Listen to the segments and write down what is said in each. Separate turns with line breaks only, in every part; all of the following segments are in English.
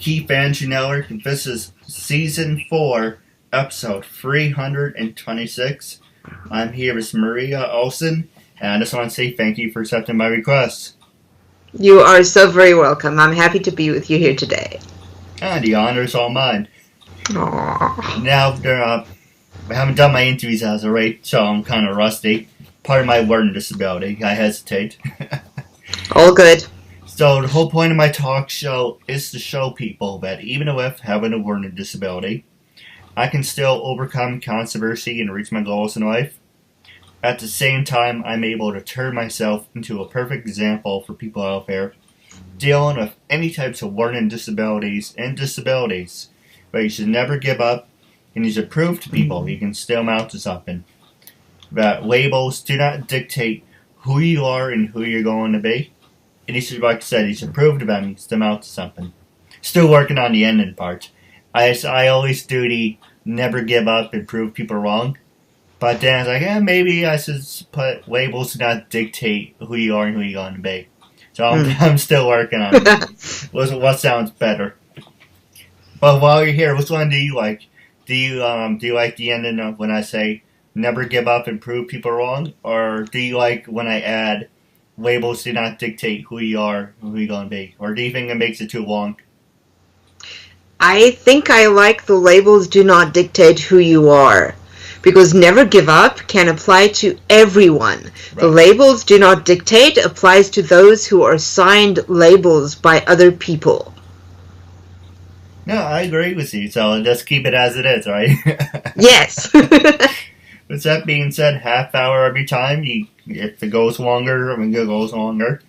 KeithAndrewNetWork, and this is Season 4, Episode 326. I'm here with Maria Olsen, and I just want to say thank you for accepting my request.
You are so very welcome. I'm happy to be with you here today.
And the honor is all mine.
Aww.
Now, I haven't done my interviews as of late, so I'm kind of rusty. Part of my learning disability. I hesitate.
All good.
So the whole point of my talk show is to show people that even with having a learning disability, I can still overcome controversy and reach my goals in life. At the same time, I'm able to turn myself into a perfect example for people out there dealing with any types of learning disabilities and disabilities. But you should never give up, and you should prove to people you can still amount to something. That labels do not dictate who you are and who you're going to be. And you should, like I said, you should prove to them you still amount to something. Still working on the ending part. I always do the never give up and prove people wrong. But then I was like, maybe I should put labels to not dictate who you are and who you're going to be. So I'm still working on it. What sounds better? But while you're here, which one do you like? Do you like the ending of when I say never give up and prove people wrong? Or do you like when I add labels do not dictate who you are and who you're going to be? Or do you think it makes it too long?
I think I like the labels do not dictate who you are. Because never give up can apply to everyone. Right. The labels do not dictate applies to those who are assigned labels by other people.
No, I agree with you. So just keep it as it is, right?
Yes.
With that being said, half hour every time. If it goes longer, it goes longer.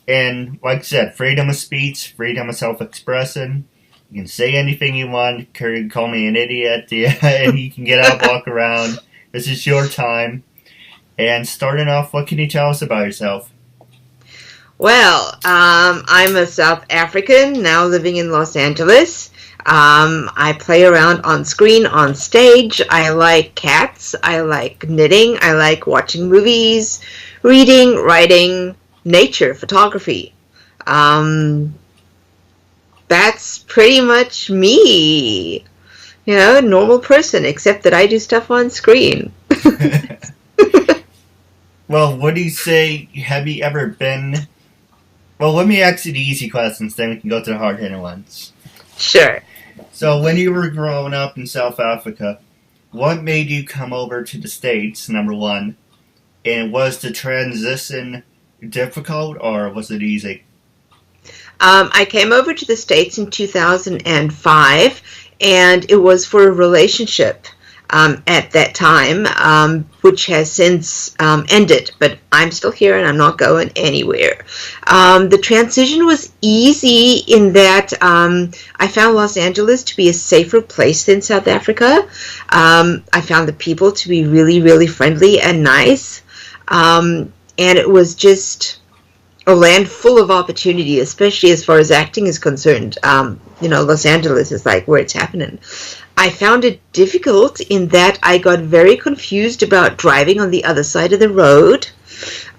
And like I said, freedom of speech, freedom of self-expression. You can say anything you want. You can call me an idiot. And you can get out, walk around. This is your time. And starting off, what can you tell us about yourself?
Well, I'm a South African, now living in Los Angeles. I play around on screen, on stage. I like cats. I like knitting. I like watching movies, reading, writing, nature, photography. That's pretty much me. You know, normal person, except that I do stuff on screen.
Well, what do you say, have you ever been... Well, let me ask you the easy questions, then we can go to the hard-hitting ones.
Sure.
So, when you were growing up in South Africa, what made you come over to the States, number one? And was the transition difficult, or was it easy?
I came over to the States in 2005, and it was for a relationship at that time, which has since ended, but I'm still here and I'm not going anywhere. The transition was easy in that I found Los Angeles to be a safer place than South Africa. I found the people to be really, really friendly and nice, and it was just a land full of opportunity, especially as far as acting is concerned. Los Angeles is like where it's happening. I found it difficult in that I got very confused about driving on the other side of the road,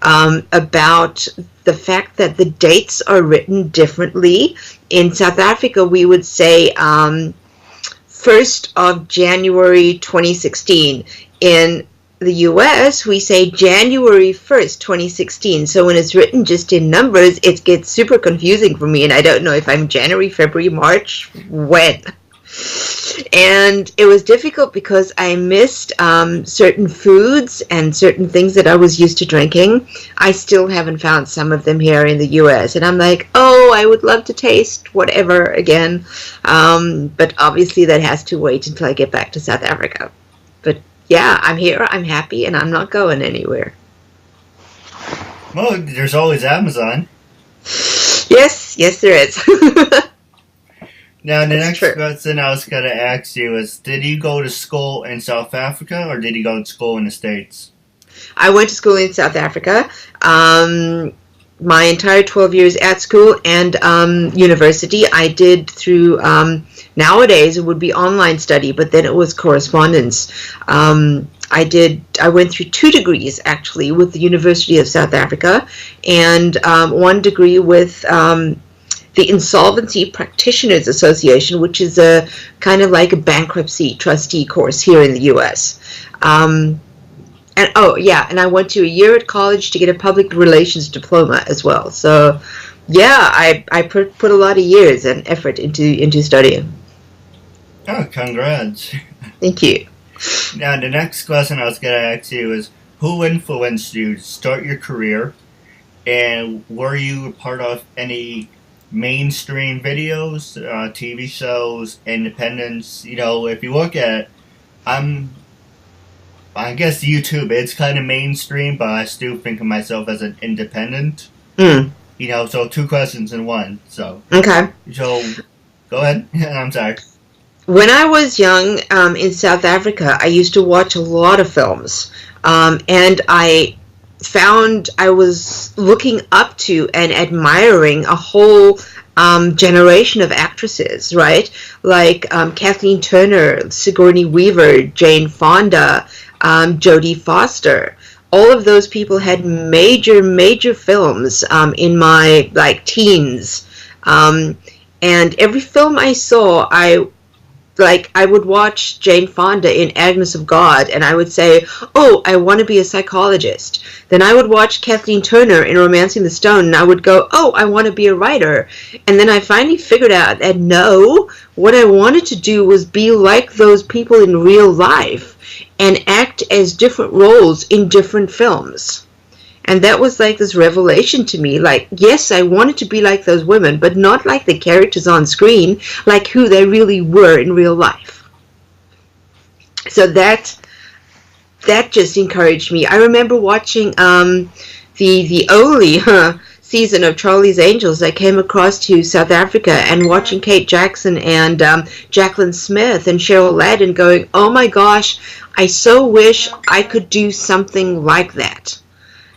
about the fact that the dates are written differently. In South Africa, we would say 1st of January 2016. In the U.S., we say January 1st, 2016. So when it's written just in numbers, it gets super confusing for me, and I don't know if I'm January, February, March, when. And it was difficult because I missed certain foods and certain things that I was used to drinking. I still haven't found some of them here in the U.S. And I'm like, I would love to taste whatever again. But obviously that has to wait until I get back to South Africa. But yeah, I'm here, I'm happy, and I'm not going anywhere.
Well, there's always Amazon.
Yes, there is.
Now, the next question I was going to ask you is, did you go to school in South Africa, or did you go to school in the States?
I went to school in South Africa. My entire 12 years at school and university, I did through, nowadays it would be online study, but then it was correspondence. I went through 2 degrees, actually, with the University of South Africa, and 1 degree with the Insolvency Practitioners Association, which is a kind of like a bankruptcy trustee course here in the U.S. And I went to a year at college to get a public relations diploma as well. So, yeah, I put a lot of years and effort into studying.
Oh, congrats.
Thank you.
Now, the next question I was going to ask you is, who influenced you to start your career, and were you a part of any mainstream videos, TV shows, independents? You know, if you look at, I guess YouTube, it's kind of mainstream, but I still think of myself as an independent. You know, so two questions in one. So
okay.
So go ahead. I'm sorry.
When I was young in South Africa, I used to watch a lot of films, and I found I was looking up to and admiring a whole generation of actresses, right? Like Kathleen Turner, Sigourney Weaver, Jane Fonda, Jodie Foster. All of those people had major films in my teens, and every film I saw, I would watch Jane Fonda in Agnes of God, and I would say, oh, I want to be a psychologist. Then I would watch Kathleen Turner in Romancing the Stone, and I would go, oh, I want to be a writer. And then I finally figured out that no, what I wanted to do was be like those people in real life and act as different roles in different films. And that was like this revelation to me. Like, yes, I wanted to be like those women, but not like the characters on screen, like who they really were in real life. So that just encouraged me. I remember watching the only season of Charlie's Angels. I came across to South Africa and watching Kate Jackson and Jacqueline Smith and Cheryl Ladd and going, oh my gosh, I so wish I could do something like that.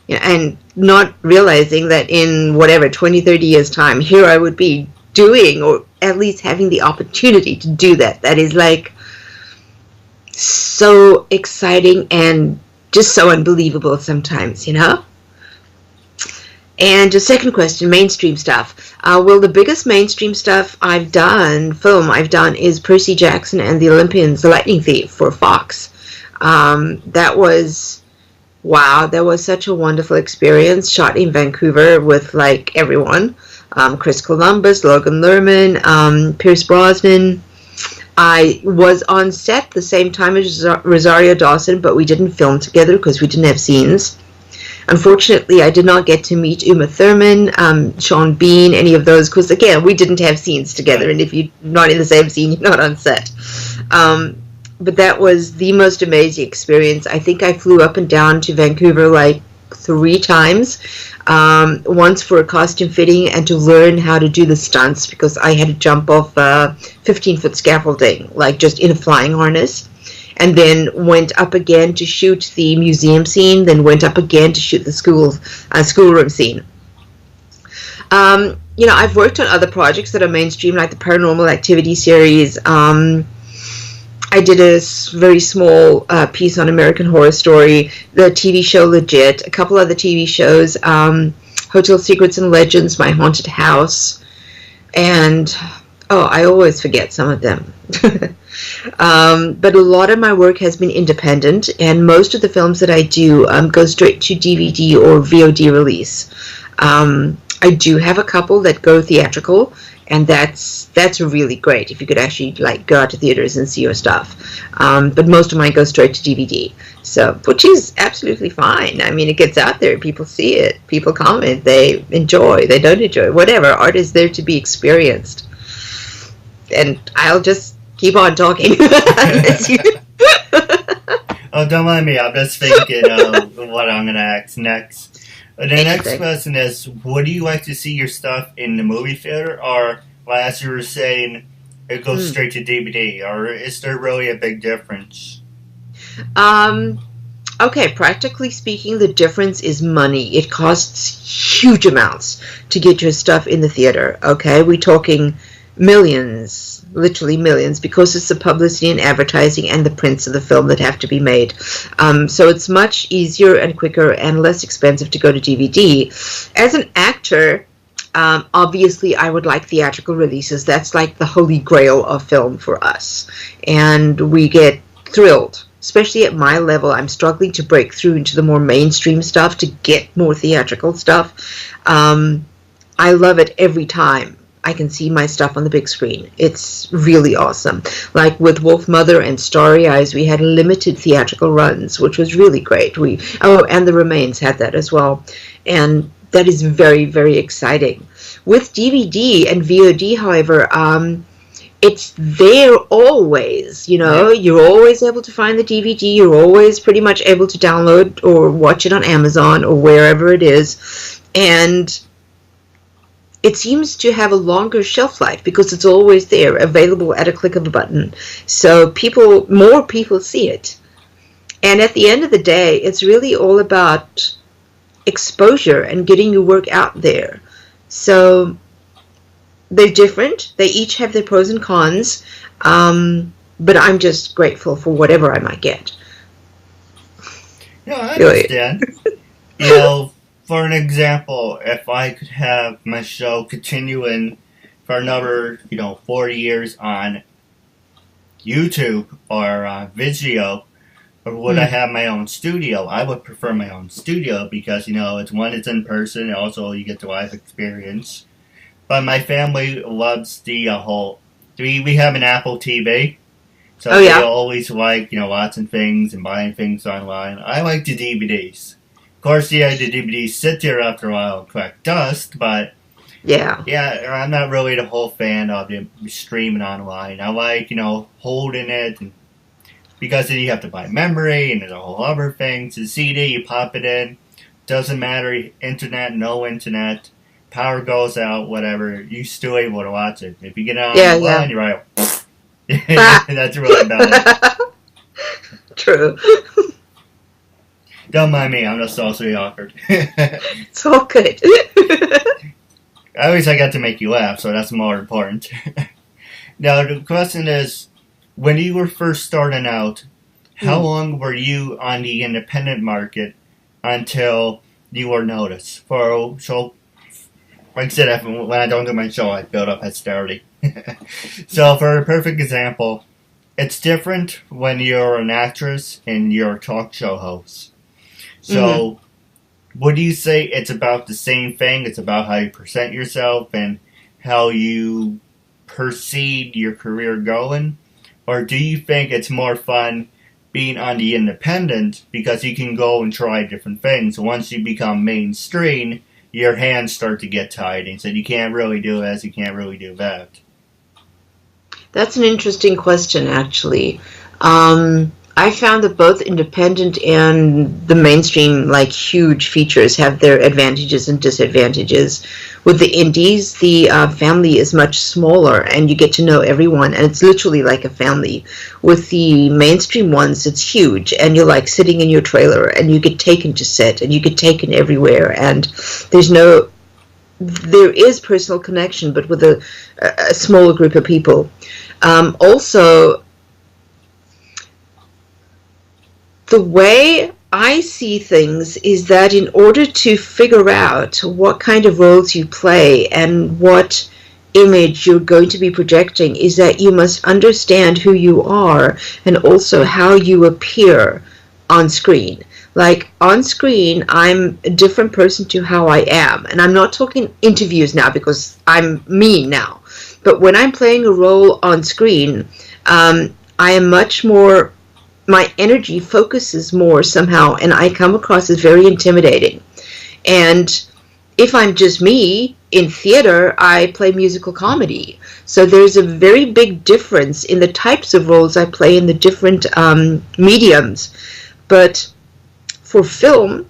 And not realizing that in 20, 30 years' time, here I would be doing, or at least having the opportunity to do that. That is like so exciting and just so unbelievable sometimes, you know? And the second question, mainstream stuff. Well, the biggest mainstream stuff film I've done is Percy Jackson and the Olympians, The Lightning Thief for Fox. That was... wow, that was such a wonderful experience. Shot in Vancouver with everyone. Chris Columbus, Logan Lerman, Pierce Brosnan. I was on set the same time as Rosario Dawson, but we didn't film together because we didn't have scenes. Unfortunately, I did not get to meet Uma Thurman, Sean Bean, any of those, because again, we didn't have scenes together, and if you're not in the same scene, you're not on set. But that was the most amazing experience. I think I flew up and down to Vancouver 3 times. Once for a costume fitting and to learn how to do the stunts, because I had to jump off 15-foot scaffolding, just in a flying harness. And then went up again to shoot the museum scene, then went up again to shoot the schoolroom scene. I've worked on other projects that are mainstream, like the Paranormal Activity series. I did a very small piece on American Horror Story, the TV show Legit, a couple other TV shows, Hotel Secrets and Legends, My Haunted House, and, I always forget some of them. But a lot of my work has been independent, and most of the films that I do go straight to DVD or VOD release. I do have a couple that go theatrical, and that's really great if you could actually go out to theaters and see your stuff. But most of mine go straight to DVD, which is absolutely fine. I mean, it gets out there, people see it, people comment, they enjoy, they don't enjoy, whatever. Art is there to be experienced. And I'll just keep on talking.
Oh, don't mind me. I'm just thinking what I'm going to ask next. The next question is, would you like to see your stuff in the movie theater, or, as you were saying, it goes straight to DVD, or is there really a big difference?
Okay, practically speaking, the difference is money. It costs huge amounts to get your stuff in the theater, okay? We're talking millions, literally millions, because it's the publicity and advertising and the prints of the film that have to be made. So it's much easier and quicker and less expensive to go to DVD. As an actor, obviously I would like theatrical releases. That's like the holy grail of film for us. And we get thrilled. Especially at my level, I'm struggling to break through into the more mainstream stuff to get more theatrical stuff. I love it every time I can see my stuff on the big screen. It's really awesome. Like with Wolf Mother and Starry Eyes, we had limited theatrical runs, which was really great. And The Remains had that as well. And that is very, very exciting. With DVD and VOD, however, it's there always, You're always able to find the DVD. You're always pretty much able to download or watch it on Amazon or wherever it is. And it seems to have a longer shelf life because it's always there, available at a click of a button. So more people see it. And at the end of the day, it's really all about exposure and getting your work out there. So they're different. They each have their pros and cons. But I'm just grateful for whatever I might get.
No, I understand. For an example, if I could have my show continuing for another, 40 years on YouTube or Vizio, or would I have my own studio? I would prefer my own studio because, it's in person, and also you get the live experience. But my family loves the we have an Apple TV, so they always like, watching things and buying things online. I like the DVDs. Of course, the DVDs sit there after a while and collect dust, but yeah, I'm not really the whole fan of the streaming online. I like, holding it, and because then you have to buy memory and there's a whole other thing. The CD, you pop it in, doesn't matter, internet, no internet, power goes out, whatever, you're still able to watch it. If you get it online, you're right. That's really about it.
True.
Don't mind me, I'm just socially awkward.
It's all good.
At least I got to make you laugh, so that's more important. Now, the question is, when you were first starting out, how long were you on the independent market until you were noticed? So, like I said, when I don't do my show, I build up posterity. So, for a perfect example, it's different when you're an actress and you're a talk show host. So, would you say it's about the same thing? It's about how you present yourself and how you perceive your career going? Or do you think it's more fun being on the independent because you can go and try different things? Once you become mainstream, your hands start to get tied, and so you can't really do this, you can't really do that.
That's an interesting question, actually. I found that both independent and the mainstream, huge features have their advantages and disadvantages. With the indies, the family is much smaller, and you get to know everyone, and it's literally like a family. With the mainstream ones, it's huge, and you're sitting in your trailer, and you get taken to set, and you get taken everywhere, and there is personal connection, but with a smaller group of people. Also, the way I see things is that in order to figure out what kind of roles you play and what image you're going to be projecting is that you must understand who you are and also how you appear on screen. On screen, I'm a different person to how I am. And I'm not talking interviews now because I'm me now. But when I'm playing a role on screen, I am much more... my energy focuses more somehow, and I come across as very intimidating. And if I'm just me, in theater, I play musical comedy. So there's a very big difference in the types of roles I play in the different mediums. But for film,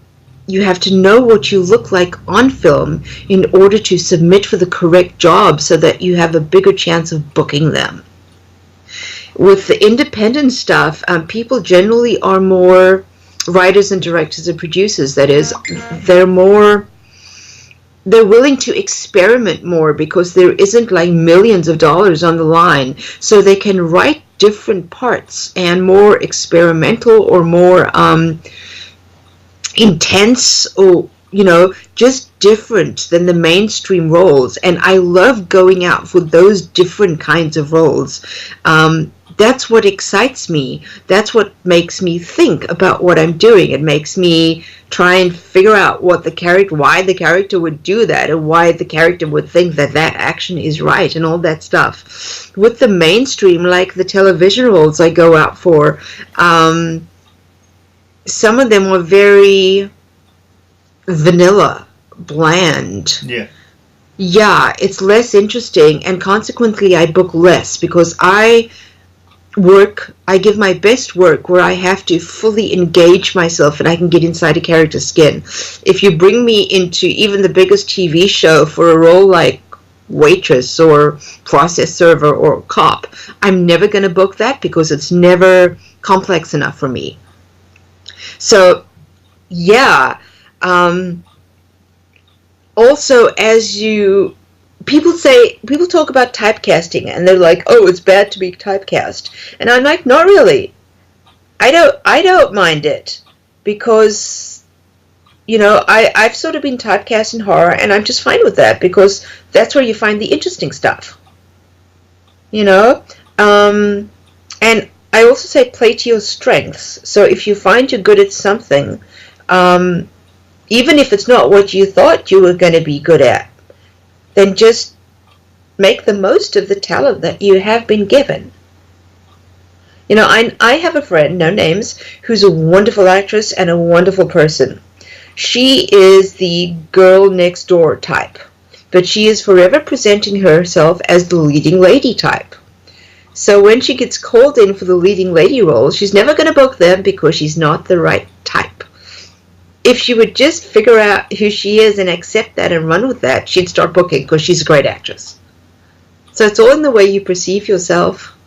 you have to know what you look like on film in order to submit for the correct job so that you have a bigger chance of booking them. With the independent stuff, people generally are more writers and directors and producers. That is, they're willing to experiment more because there isn't millions of dollars on the line. So they can write different parts and more experimental or more intense or just different than the mainstream roles. And I love going out for those different kinds of roles. That's what excites me. That's what makes me think about what I'm doing. It makes me try and figure out why the character would do that, and why the character would think that action is right, and all that stuff. With the mainstream, like the television roles I go out for, some of them were very vanilla, bland. Yeah, it's less interesting, and consequently I book less, because I give my best work where I have to fully engage myself and I can get inside a character's skin. If you bring me into even the biggest TV show for a role like waitress or process server or cop, I'm never going to book that, because it's never complex enough for me. So, yeah. Also, people talk about typecasting, and they're like, oh, it's bad to be typecast. And I'm like, not really. I don't mind it, because, I've sort of been typecast in horror, and I'm just fine with that, because that's where you find the interesting stuff. And I also say play to your strengths. So if you find you're good at something, even if it's not what you thought you were going to be good at, then just make the most of the talent that you have been given. I have a friend, no names, who's a wonderful actress and a wonderful person. She is the girl next door type, but she is forever presenting herself as the leading lady type. So when she gets called in for the leading lady role, she's never going to book them, because she's not the right type. If she would just figure out who she is and accept that and run with that, she'd start booking, because she's a great actress. So it's all in the way you perceive yourself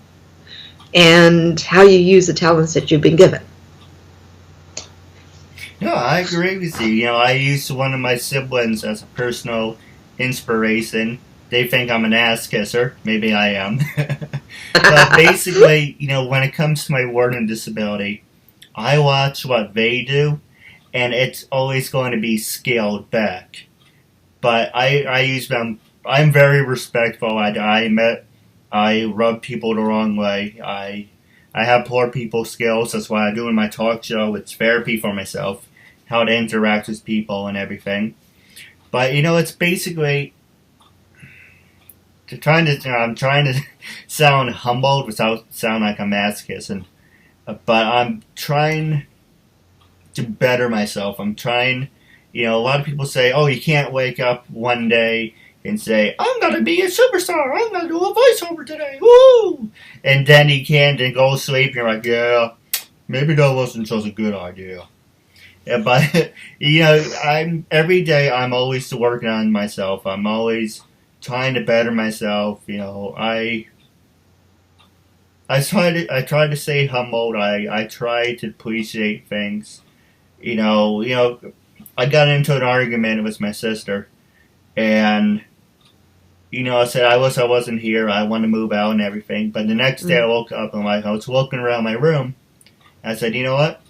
and how you use the talents that you've been given.
No, I agree with you. I use one of my siblings as a personal inspiration. They think I'm an ass kisser. Maybe I am. But basically, when it comes to my learning disability, I watch what they do, and it's always going to be scaled back. But I use them. I'm very respectful. I rub people the wrong way. I have poor people skills. That's why I do in my talk show. It's therapy for myself, how to interact with people and everything. But it's basically I'm trying to sound humbled without sound like I'm ass kissing. But I'm trying to better myself. I'm trying, a lot of people say, oh, you can't wake up one day and say, I'm going to be a superstar. I'm going to do a voiceover today. Woo! And then you can't, and go to sleep, and you're like, yeah, maybe that wasn't such a good idea. Yeah, but, every day I'm always working on myself. I'm always trying to better myself. I try to stay humbled. I try to appreciate things. I got into an argument with my sister, and I said I wasn't here. I want to move out and everything. But the next day I woke up and I was looking around my room. And I said, you know what?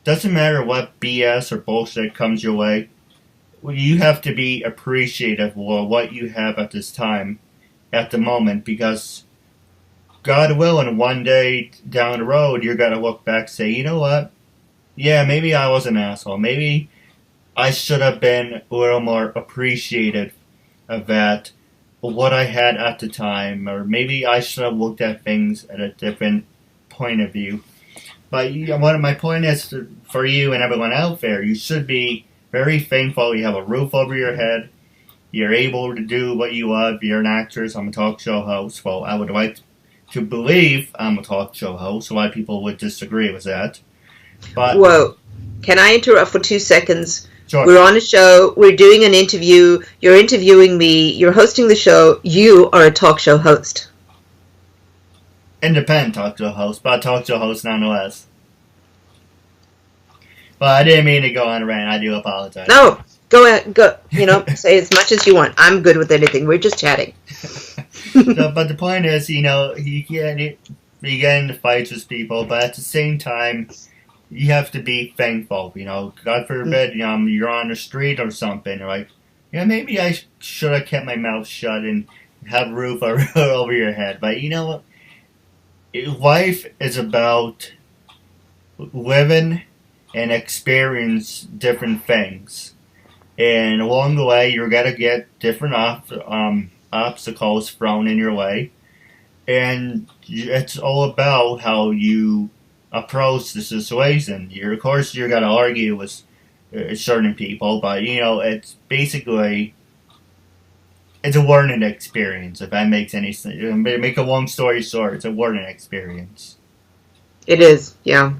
Doesn't matter what BS or bullshit comes your way. You have to be appreciative of what you have at this time, at the moment, because God willing, one day down the road, you're going to look back and say, you know what? Yeah, maybe I was an asshole. Maybe I should have been a little more appreciative of that, what I had at the time, or maybe I should have looked at things at a different point of view. But my point is for you and everyone out there, you should be very thankful you have a roof over your head. You're able to do what you love. You're an actress. I'm a talk show host. Well, I would like to believe I'm a talk show host. A lot of people would disagree with that. But
whoa, can I interrupt for 2 seconds?
Sure.
We're on a show. We're doing an interview. You're interviewing me. You're hosting the show. You are a talk show host.
Independent talk show host, but a talk show host nonetheless. But I didn't mean to go on a rant. I do apologize.
No, go ahead. Go. Say as much as you want. I'm good with anything. We're just chatting.
But the point is, you get into fights with people, but at the same time, you have to be thankful. You know, God forbid, you're on the street or something. You're like, maybe I should have kept my mouth shut and have a roof over your head. But you know what? Life is about living and experience different things. And along the way, you're going to get different obstacles thrown in your way. And it's all about how you approach the situation. Of course, you're going to argue with certain people, but, it's basically, it's a learning experience, if that makes any sense. Make a long story short, it's a learning experience.
It is, yeah.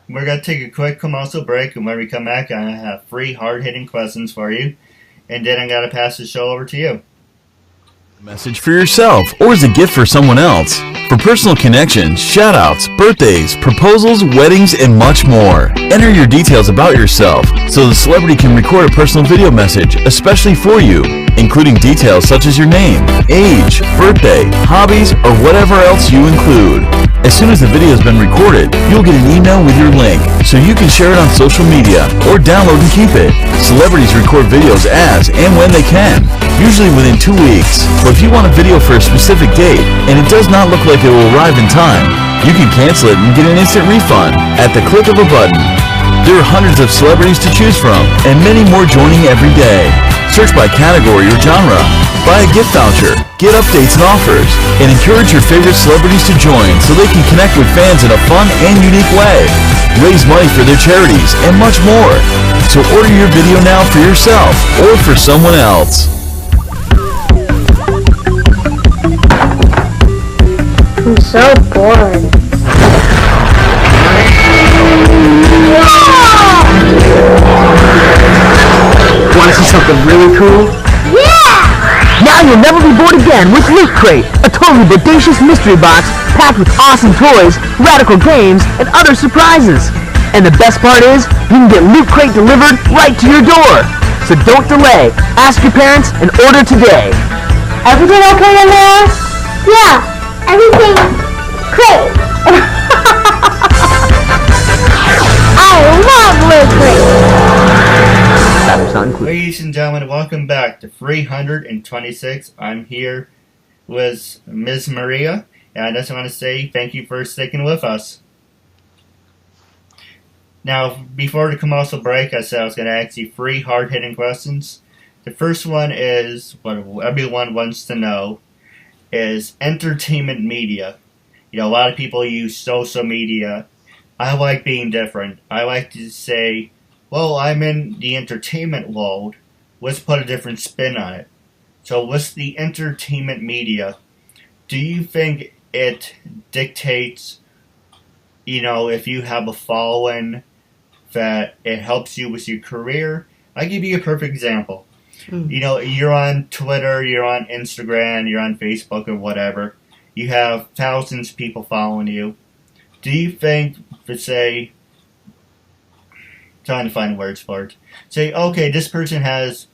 We're going to take a quick commercial break, and when we come back, I have 3 hard-hitting questions for you, and then I'm going to pass the show over to you.
Message for yourself or as a gift for someone else. For personal connections, shoutouts, birthdays, proposals, weddings, and much more. Enter your details about yourself so the celebrity can record a personal video message especially for you, including details such as your name, age, birthday, hobbies, or whatever else you include. As soon as the video has been recorded, you'll get an email with your link so you can share it on social media or download and keep it. Celebrities record videos as and when they can, usually within 2 weeks. But if you want a video for a specific date and it does not look like it will arrive in time, you can cancel it and get an instant refund at the click of a button. There are hundreds of celebrities to choose from and many more joining every day. Search by category or genre, buy a gift voucher, get updates and offers, and encourage your favorite celebrities to join so they can connect with fans in a fun and unique way. Raise money for their charities and much more. So order your video now for yourself or for someone else.
I'm so bored.
Want to see something really cool?
Yeah!
Now you'll never be bored again with Loot Crate, a totally bodacious mystery box packed with awesome toys, radical games, and other surprises. And the best part is, you can get Loot Crate delivered right to your door. So don't delay. Ask your parents and order today.
Everything okay in there? Yeah, everything great. I love Loot Crate.
Ladies and gentlemen, welcome back to 326. I'm here with Ms. Maria, and I just want to say thank you for sticking with us. Now, before the commercial break, I said I was going to ask you 3 hard-hitting questions. The first one is, what everyone wants to know, is entertainment media. A lot of people use social media. I like being different. I like to say, well, I'm in the entertainment world. Let's put a different spin on it. So what's the entertainment media? Do you think it dictates, if you have a following, that it helps you with your career? I'll give you a perfect example. You're on Twitter, you're on Instagram, you're on Facebook or whatever. You have thousands of people following you. Do you think, trying to find words for it. Say, okay, this person has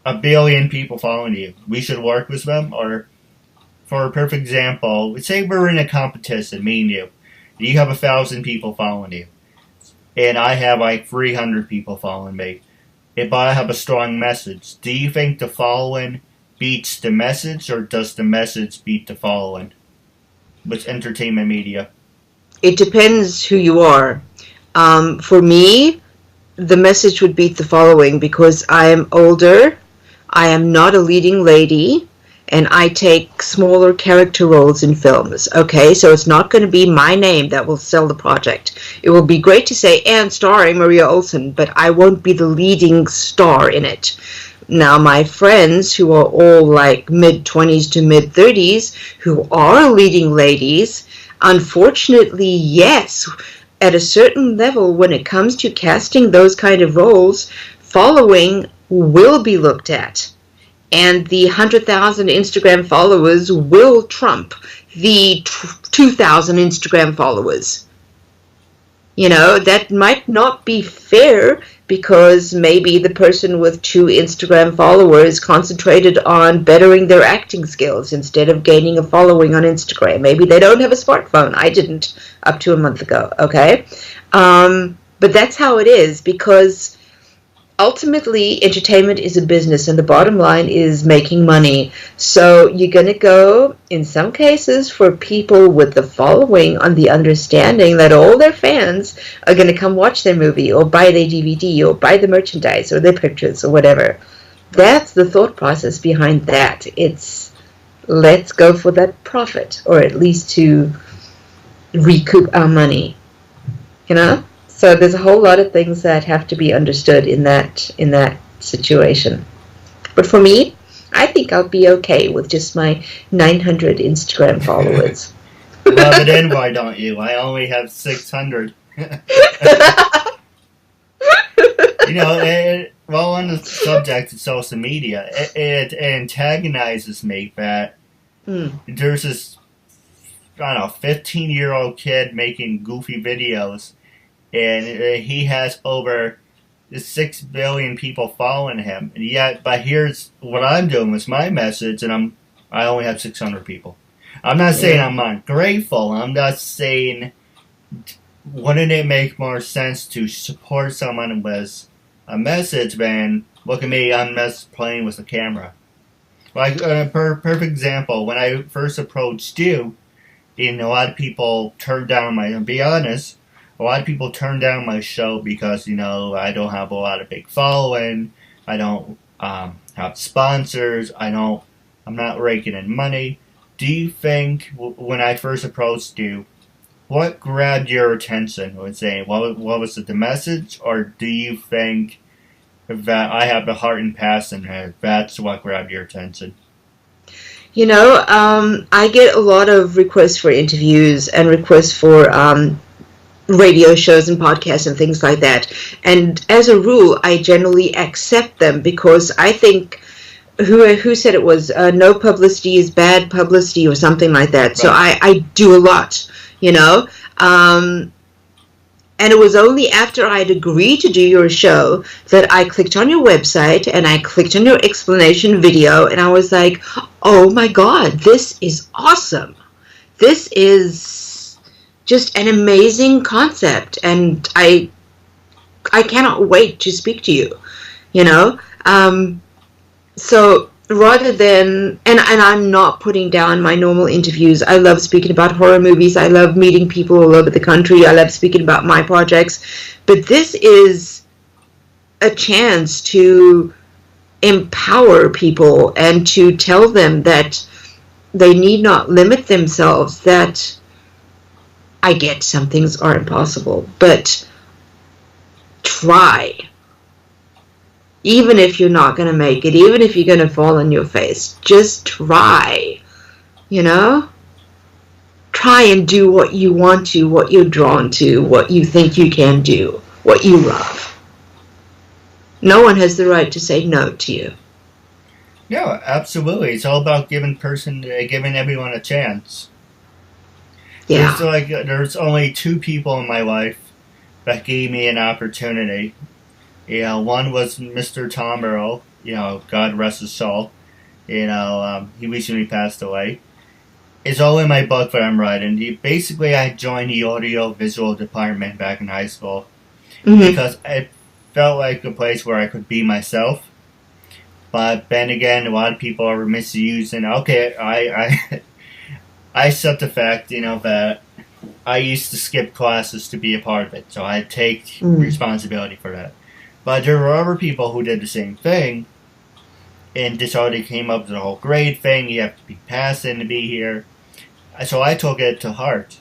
1 billion people following you. We should work with them? Or, for a perfect example, say we're in a competition, me and you. You have 1,000 people following you. And I have like 300 people following me. But I have a strong message. Do you think the following beats the message, or does the message beat the following? With entertainment media.
It depends who you are. For me, the message would beat the following because I am older, I am not a leading lady, and I take smaller character roles in films. Okay, so it's not going to be my name that will sell the project. It will be great to say, and starring Maria Olsen, but I won't be the leading star in it. Now, my friends who are all like mid-20s to mid-30s, who are leading ladies, unfortunately, yes, at a certain level, when it comes to casting those kind of roles, following will be looked at. And the 100,000 Instagram followers will trump the 2,000 Instagram followers. That might not be fair, because maybe the person with 2 Instagram followers concentrated on bettering their acting skills instead of gaining a following on Instagram. Maybe they don't have a smartphone. I didn't up to a month ago, okay? But that's how it is, because ultimately entertainment is a business and the bottom line is making money. So you're going to go, in some cases, for people with the following on the understanding that all their fans are going to come watch their movie or buy their DVD or buy the merchandise or their pictures or whatever. That's the thought process behind that. It's, let's go for that profit, or at least to recoup our money, you know? So there's a whole lot of things that have to be understood in that situation. But for me, I think I'll be okay with just my 900 Instagram followers.
Rub it in, why don't you? I only have 600. Well, on the subject of social media, it antagonizes me that there's this, 15-year-old kid making goofy videos, and he has over 6 billion people following him. And yet, but here's what I'm doing with my message, and I only have 600 people. I'm not saying I'm ungrateful. I'm not saying, wouldn't it make more sense to support someone with a message than, look at me, I'm just playing with the camera. Like, perfect example, when I first approached you, a lot of people turned down I'll be honest, a lot of people turn down my show because, I don't have a lot of big following, I don't have sponsors, I'm not raking in money. Do you think, when I first approached you, what grabbed your attention? What was it, the message, or do you think that I have the heart and passion, that's what grabbed your attention?
I get a lot of requests for interviews and requests for radio shows and podcasts and things like that. And as a rule, I generally accept them because I think, who said it was, no publicity is bad publicity or something like that. Right. So I do a lot, and it was only after I'd agreed to do your show that I clicked on your website and I clicked on your explanation video and I was like, oh my God, this is awesome. This is just an amazing concept, and I cannot wait to speak to you, So rather than, and I'm not putting down my normal interviews. I love speaking about horror movies. I love meeting people all over the country. I love speaking about my projects. But this is a chance to empower people and to tell them that they need not limit themselves, that I get some things are impossible, but try. Even if you're not going to make it, even if you're going to fall on your face, just try, Try and do what you want to, what you're drawn to, what you think you can do, what you love. No one has the right to say no to you.
No, absolutely. It's all about giving everyone a chance.
Yeah.
There's only 2 people in my life that gave me an opportunity. One was Mr. Tom Earl, God rest his soul. He recently passed away. It's all in my book that I'm writing. Basically, I joined the audio-visual department back in high school because it felt like a place where I could be myself. But then again, a lot of people are misusing. Okay, I accept the fact, that I used to skip classes to be a part of it, so I take responsibility for that. But there were other people who did the same thing, and this already came up with the whole grade thing. You have to be passing to be here. So I took it to heart.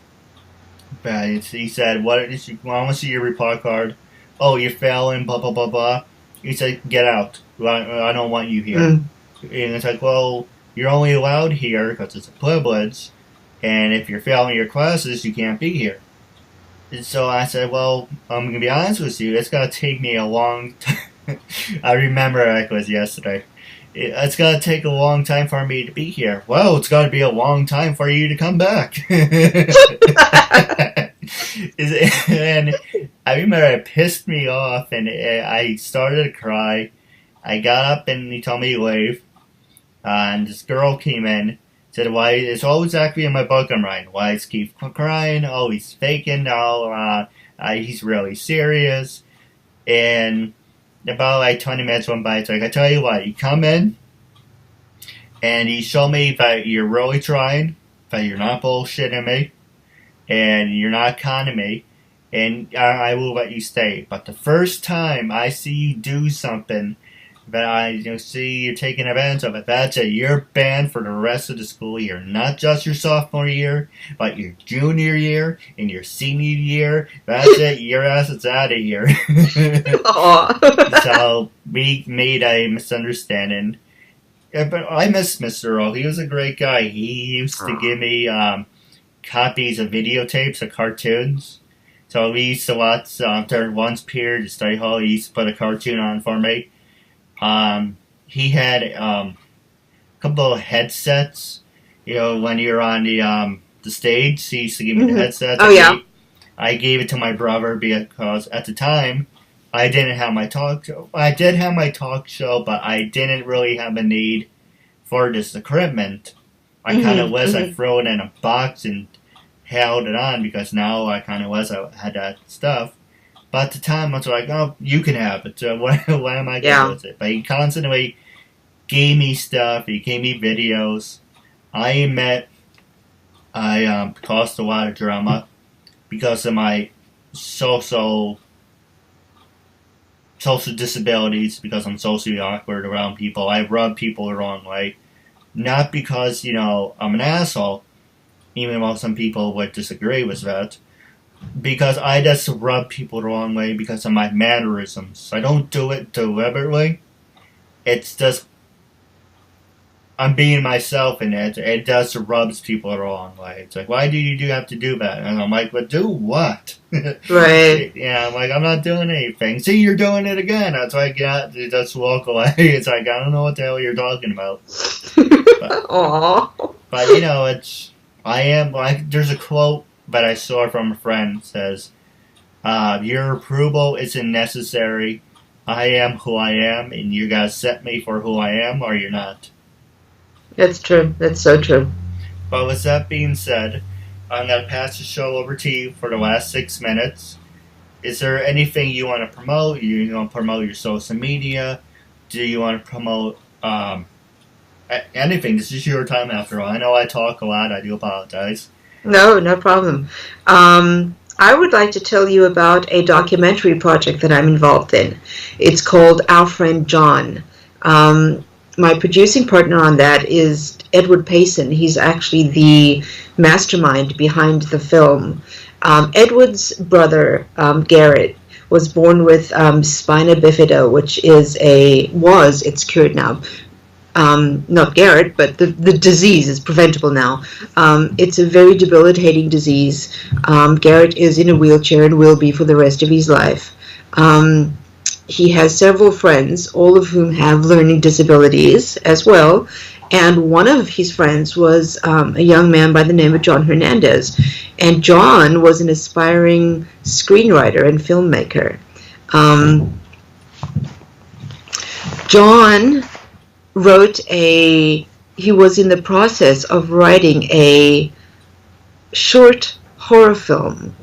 But he said, "What? I want to see your report card. Oh, you're failing, blah, blah, blah, blah." He said, "Get out. I don't want you here." And it's like, well, you're only allowed here because it's a privilege, and if you're failing your classes, you can't be here. And so I said, well, I'm going to be honest with you, it's going to take me a long time. I remember like it was yesterday. It's going to take a long time for me to be here. Well, it's going to be a long time for you to come back. And I remember it pissed me off, and I started to cry. I got up and he told me to leave. And this girl came in, said, "Why? It's all exactly in my book I'm writing. Why is Keith crying? Oh, he's faking. Oh, he's really serious." And about like 20 minutes went by. It's like, I tell you what, you come in and you show me that you're really trying, that you're not bullshitting me, and you're not conning me, and I will let you stay. But the first time I see you do something that I see you're taking advantage of it, that's it. You're banned for the rest of the school year. Not just your sophomore year, but your junior year and your senior year. That's it. Your ass is out of here. So we made a misunderstanding. Yeah, but I miss Mr. Earl. He was a great guy. He used to give me copies of videotapes of cartoons. So we used to watch during once period at study hall. He used to put a cartoon on for me. He had a couple of headsets. When you're on the stage, he used to give me the headsets.
Oh, yeah.
I gave it to my brother because at the time I didn't have my talk show. I did have my talk show, but I didn't really have a need for this equipment. I kind of was. I threw it in a box and held it on because now I kind of had that stuff. But at the time, I was like, "Oh, you can have it. What am I doing with it?" But he constantly gave me stuff. He gave me videos. I caused a lot of drama because of my social disabilities, because I'm socially awkward around people. I rub people the wrong way. Not because, I'm an asshole, even though some people would disagree with that. Because I just rub people the wrong way because of my mannerisms. I don't do it deliberately. It's just I'm being myself, and it just rubs people the wrong way. It's like, why do you have to do that? And I'm like, but do what?
Right.
Yeah, I'm like, I'm not doing anything. See, you're doing it again. That's why I just walk away. It's like, I don't know what the hell you're talking about. But there's a quote that I saw from a friend that says, your approval isn't necessary. I am who I am, and you guys accept me for who I am, or you're not.
That's true. That's so true.
But with that being said, I'm going to pass the show over to you for the last 6 minutes. Is there anything you want to promote? You want to promote your social media? Do you want to promote anything? This is your time after all. I know I talk a lot. I do apologize.
No problem. I would like to tell you about a documentary project that I'm involved in. It's called Our Friend John. My producing partner on that is Edward Payson. He's actually the mastermind behind the film. Edward's brother, Garrett, was born with spina bifida, which it's cured now. Not Garrett, but the disease is preventable now. It's a very debilitating disease. Garrett is in a wheelchair and will be for the rest of his life. He has several friends, all of whom have learning disabilities as well. And one of his friends was a young man by the name of John Hernandez. And John was an aspiring screenwriter and filmmaker. John he was in the process of writing a short horror film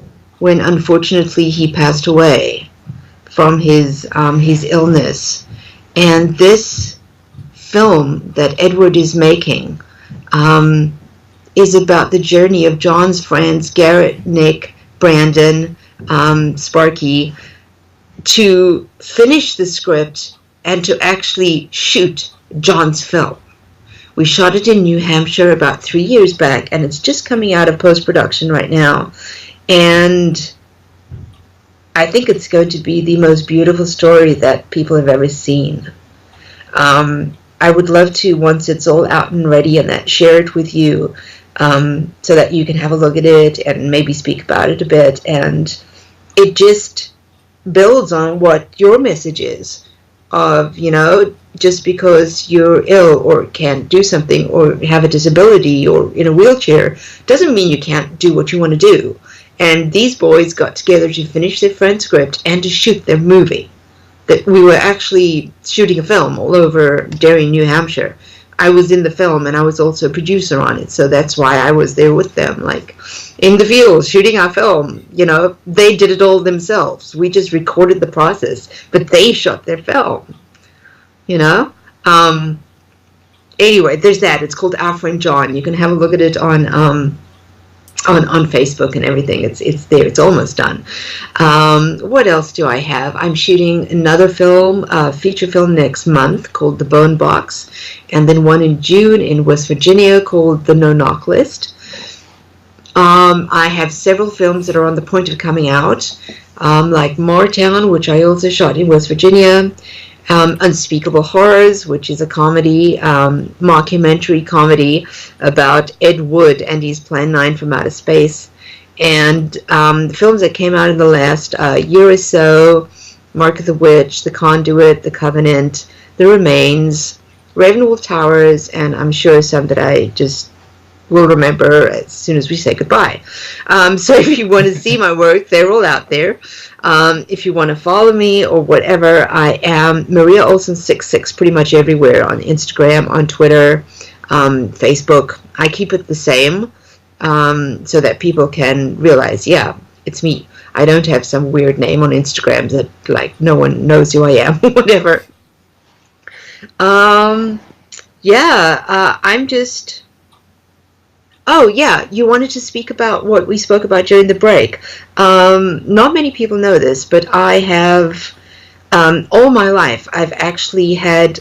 when unfortunately he passed away from his illness. And this film that Edward is making is about the journey of John's friends, Garrett, Nick, Brandon, Sparky, to finish the script and to actually shoot John's film. We shot it in New Hampshire about 3 years back, and it's just coming out of post-production right now. And I think it's going to be the most beautiful story that people have ever seen. I would love to, once it's all out and ready, and that share it with you, so that you can have a look at it and maybe speak about it a bit. And it just builds on what your message is of, just because you're ill or can't do something or have a disability or in a wheelchair doesn't mean you can't do what you want to do. And these boys got together to finish their friend script and to shoot their movie. That we were actually shooting a film all over Darien, New Hampshire. I was in the film, and I was also a producer on it, so that's why I was there with them, like, in the field, shooting our film. You know, they did it all themselves. We just recorded the process, but they shot their film, you know? Anyway, there's that. It's called Our Friend John. You can have a look at it on Facebook and everything. It's there. It's almost done. What else do I have? I'm shooting another film, feature film next month called The Bone Box, and then one in June in West Virginia called The No Knock List. I have several films that are on the point of coming out, like Moortown, which I also shot in West Virginia, Unspeakable Horrors, which is a comedy, mockumentary comedy about Ed Wood and his Plan 9 from outer space. And the films that came out in the last year or so, Mark of the Witch, The Conduit, The Covenant, The Remains, Ravenwolf Towers, and I'm sure some that I just will remember as soon as we say goodbye. So if you want to see my work, they're all out there. If you want to follow me or whatever, I am Maria Olsen 66 pretty much everywhere, on Instagram, on Twitter, Facebook. I keep it the same so that people can realize, yeah, it's me. I don't have some weird name on Instagram that, like, no one knows who I am, whatever. I'm just... Oh, yeah, you wanted to speak about what we spoke about during the break. Not many people know this, but I have, all my life, I've actually had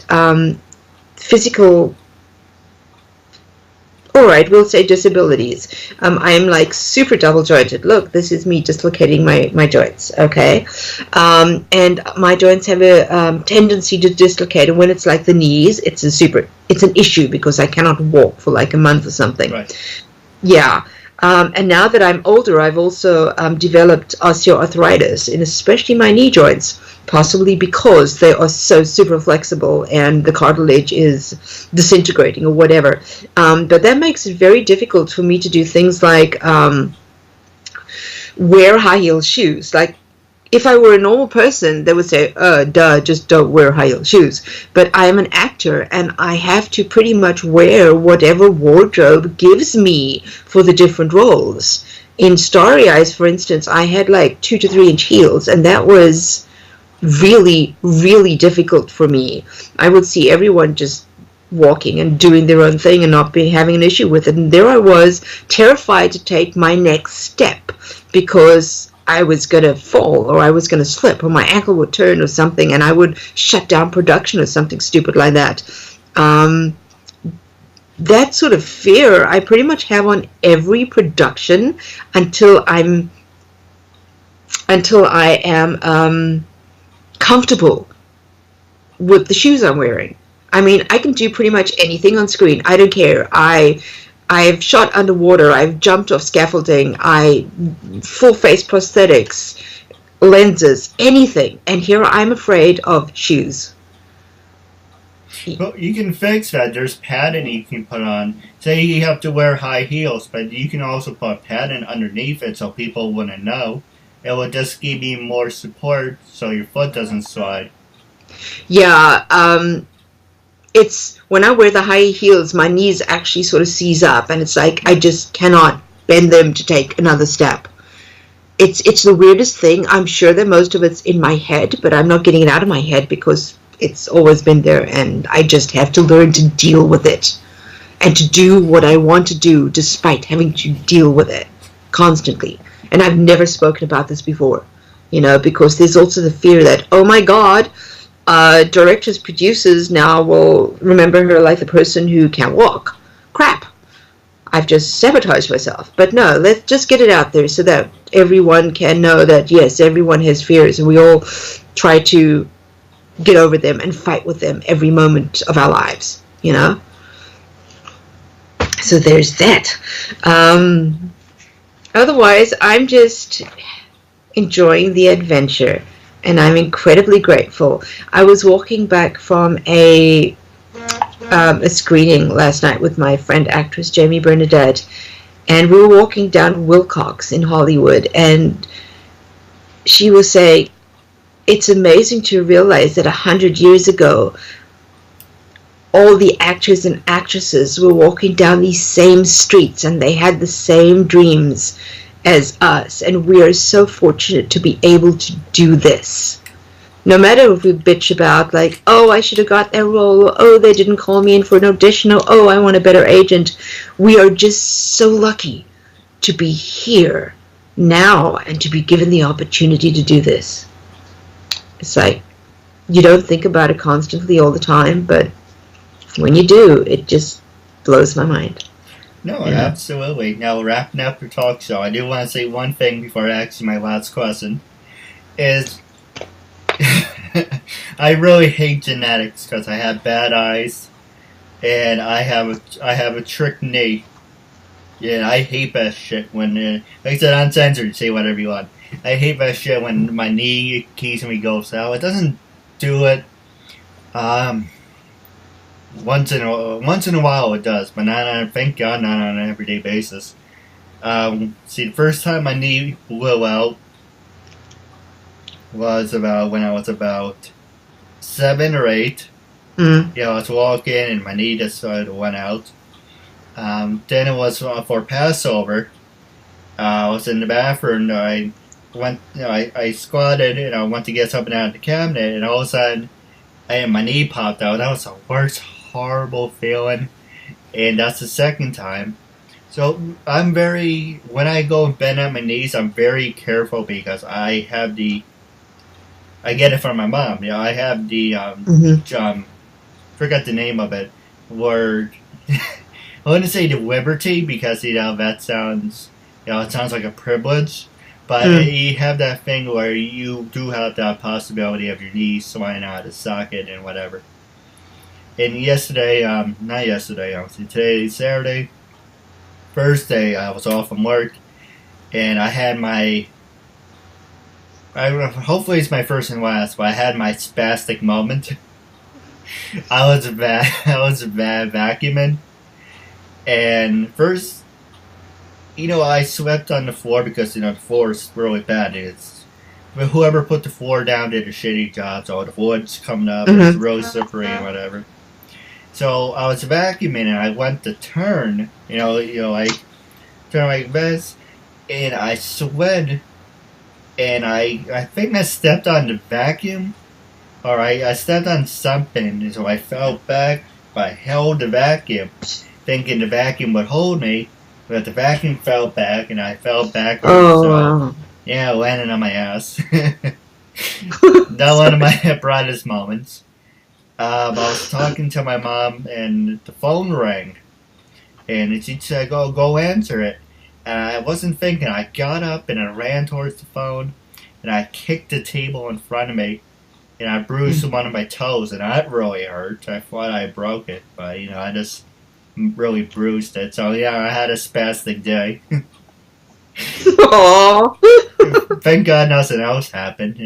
physical, alright, we'll say disabilities. I am like super double jointed. Look, this is me dislocating my joints, okay? And my joints have a tendency to dislocate, and when it's like the knees, it's an issue because I cannot walk for like a month or something.
Right.
Yeah. And now that I'm older, I've also developed osteoarthritis, and especially my knee joints, possibly because they are so super flexible and the cartilage is disintegrating or whatever. But that makes it very difficult for me to do things like wear high-heel shoes. Like, if I were a normal person, they would say, just don't wear high-heel shoes. But I am an actor, and I have to pretty much wear whatever wardrobe gives me for the different roles. In Starry Eyes, for instance, I had like 2 to 3 inch heels, and that was really, really difficult for me. I would see everyone just walking and doing their own thing and not having an issue with it. And there I was, terrified to take my next step because I was going to fall or I was going to slip or my ankle would turn or something and I would shut down production or something stupid like that. That sort of fear I pretty much have on every production until I am comfortable with the shoes I'm wearing. I mean, I can do pretty much anything on screen. I don't care. I've shot underwater. I've jumped off scaffolding. Full face prosthetics, lenses, anything. And here I'm afraid of shoes.
Well, you can fix that. There's padding you can put on. Say you have to wear high heels, but you can also put padding underneath it so people wouldn't know. It will just give you more support so your foot doesn't slide.
Yeah, it's when I wear the high heels, my knees actually sort of seize up, and it's like I just cannot bend them to take another step. It's the weirdest thing. I'm sure that most of it's in my head, but I'm not getting it out of my head because it's always been there, and I just have to learn to deal with it and to do what I want to do despite having to deal with it constantly. And I've never spoken about this before, because there's also the fear that, oh my God, directors, producers now will remember her like the person who can't walk. Crap. I've just sabotaged myself. But no, let's just get it out there so that everyone can know that, yes, everyone has fears and we all try to get over them and fight with them every moment of our lives, So there's that. Otherwise, I'm just enjoying the adventure, and I'm incredibly grateful. I was walking back from a screening last night with my friend actress Jamie Bernadette, And we were walking down Wilcox in Hollywood, and she was saying, it's amazing to realize that 100 years ago, all the actors and actresses were walking down these same streets, and they had the same dreams as us, and we are so fortunate to be able to do this. No matter if we bitch about, like, oh, I should have got that role, or, oh, they didn't call me in for an audition, or, oh, I want a better agent. We are just so lucky to be here now and to be given the opportunity to do this. It's like, you don't think about it constantly all the time, but when you do, it just blows my mind.
No, yeah. Absolutely. Now, wrapping up your talk show, I do want to say one thing before I ask you my last question, is I really hate genetics because I have bad eyes and I have a trick knee. Yeah, I hate that shit when, like I said, uncensored, say whatever you want. I hate that shit when my knee occasionally goes out. It doesn't do it. Once in a while it does, but not on, thank God, not on an everyday basis. See, the first time my knee blew out was about when I was about 7 or 8.
Mm.
Yeah, I was walking and my knee just sort of went out. Then it was for Passover. I was in the bathroom. I squatted and I went to get something out of the cabinet, and all of a sudden, my knee popped out. That was the worst, horrible feeling. And that's the second time. So when I go and bend at my knees, I'm very careful because I get it from my mom. You know, I have the forgot the name of it. Word. I wouldn't say the liberty because that sounds, it sounds like a privilege. But you have that thing where you do have that possibility of your knee sliding out of the socket and whatever. And today, Saturday, Thursday, I was off from work, and I had hopefully it's my first and last, but I had my spastic moment. I was vacuuming, and first, I slept on the floor because, the floor is really bad. But whoever put the floor down did a shitty job, so the wood's coming up, it's really slippery and whatever. So I was vacuuming and I went to turn, turn like this, and I slid, and I think I stepped on the vacuum, or I stepped on something, and so I fell back, but I held the vacuum, thinking the vacuum would hold me, but the vacuum fell back, and I fell backwards.
Oh,
so,
wow.
Yeah, landing on my ass. Not one of my brightest moments. I was talking to my mom, and the phone rang, and she said, go answer it. And I wasn't thinking. I got up, and I ran towards the phone, and I kicked the table in front of me, and I bruised one of my toes, and that really hurt. I thought I broke it, but, I just really bruised it. So, yeah, I had a spastic day.
Aww.
Thank God nothing else happened.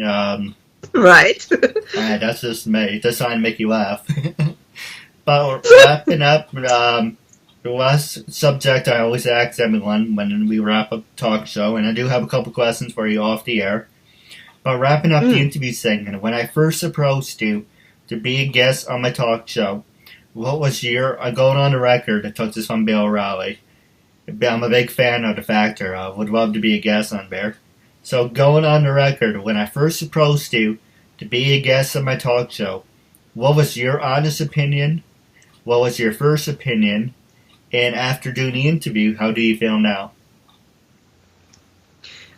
Right.
That's just me. Just trying to make you laugh. But wrapping up, the last subject I always ask everyone when we wrap up the talk show, and I do have a couple questions for you off the air. But wrapping up the interview segment, when I first approached you to be a guest on my talk show, what was your, going on the record, I took this from Bill O'Reilly. I'm a big fan of the Factor. I would love to be a guest on there. So going on the record, when I first approached you to be a guest on my talk show, what was your honest opinion? What was your first opinion? And after doing the interview, how do you feel now?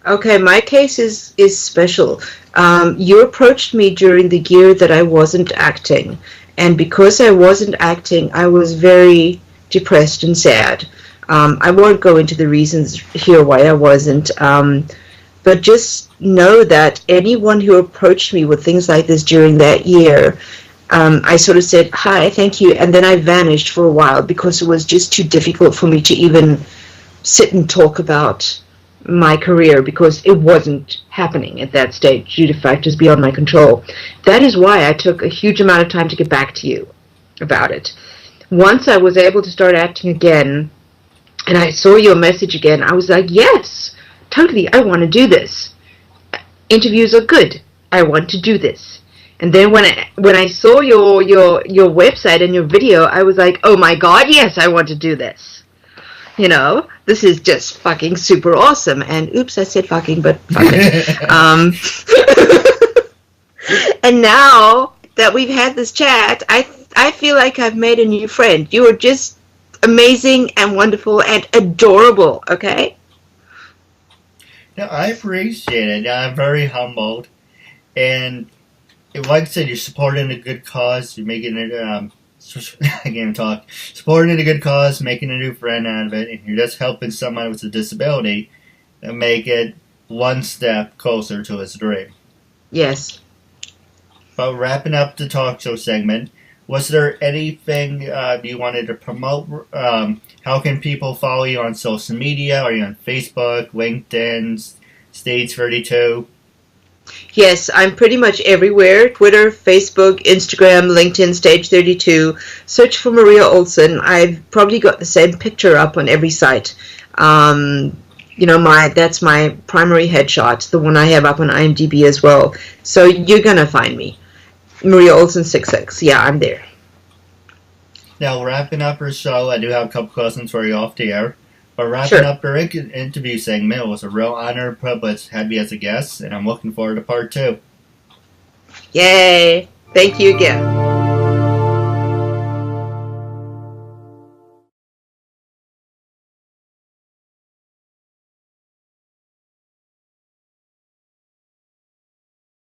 Okay, my case is special. You approached me during the year that I wasn't acting. And because I wasn't acting, I was very depressed and sad. I won't go into the reasons here why I wasn't, but just know that anyone who approached me with things like this during that year, I sort of said, hi, thank you, and then I vanished for a while because it was just too difficult for me to even sit and talk about my career because it wasn't happening at that stage due to factors beyond my control. That is why I took a huge amount of time to get back to you about it. Once I was able to start acting again, and I saw your message again. I was like, yes, totally, I want to do this. Interviews are good. I want to do this. And then when I saw your website and your video, I was like, oh my god, yes, I want to do this. You know, this is just fucking super awesome. And oops, I said fucking, but fuck it. And now that we've had this chat, I feel like I've made a new friend. You are just amazing and wonderful and adorable, okay?
No, I appreciate it. I'm very humbled. And like I said, you're supporting a good cause. You're making it, I can't talk. Supporting a good cause, making a new friend out of it, and you're just helping someone with a disability and make it one step closer to his dream.
Yes.
But wrapping up the talk show segment, was there anything you wanted to promote? How can people follow you on social media? Are you on Facebook, LinkedIn, Stage 32?
Yes, I'm pretty much everywhere. Twitter, Facebook, Instagram, LinkedIn, Stage 32. Search for Maria Olsen. I've probably got the same picture up on every site. You know, that's my primary headshot, the one I have up on IMDb as well. So you're going to find me. Maria Olsen 66. Yeah, I'm there.
Now, wrapping up our show, I do have a couple questions for you off the air. But wrapping up our interview segment, it was a real honor and privilege to have you as a guest, and I'm looking forward to part 2.
Yay! Thank you again.